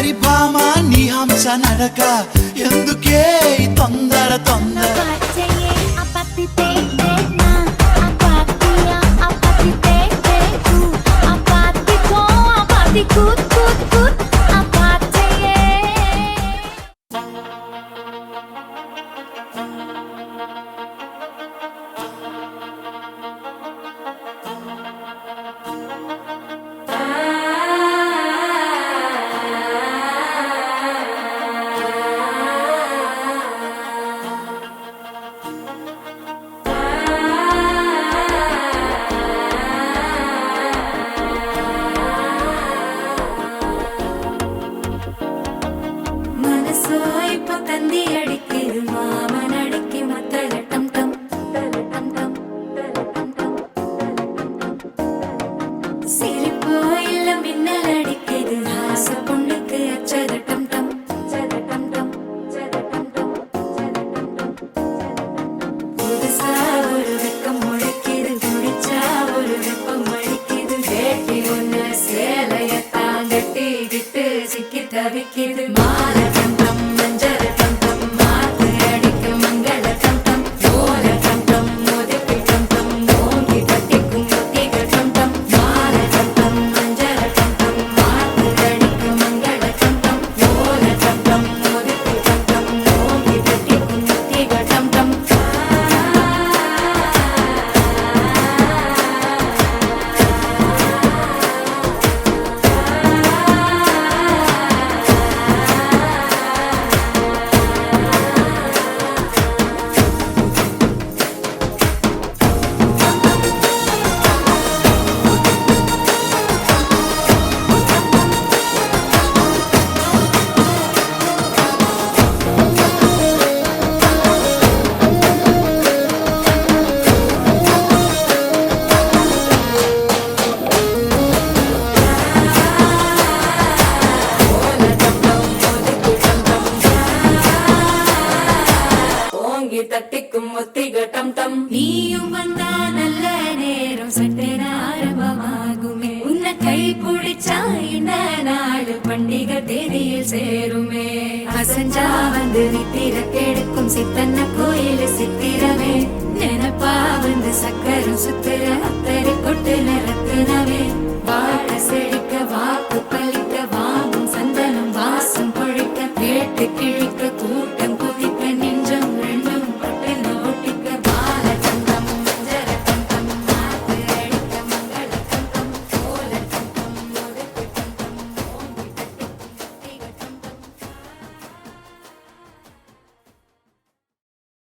వయ్యారి భామ నీ హంస నడక ఎందుకే తొందర తొందర தட்டிக்கும் ஒத்திகட்டம் தம் நீயும் வந்தா நல்ல நேரம் சட்டென ஆரம்பமாகுமே உன்னை கை பிடிச்சா இந்த நாடு பண்டிகை தேதியில் சேருமே அசஞ்சா வந்து நித்திர கெடுக்கும் சித்தன்ன கோயில் சித்திரமே நினப்பா வந்து சக்கரம் சுத்திர அத்தரை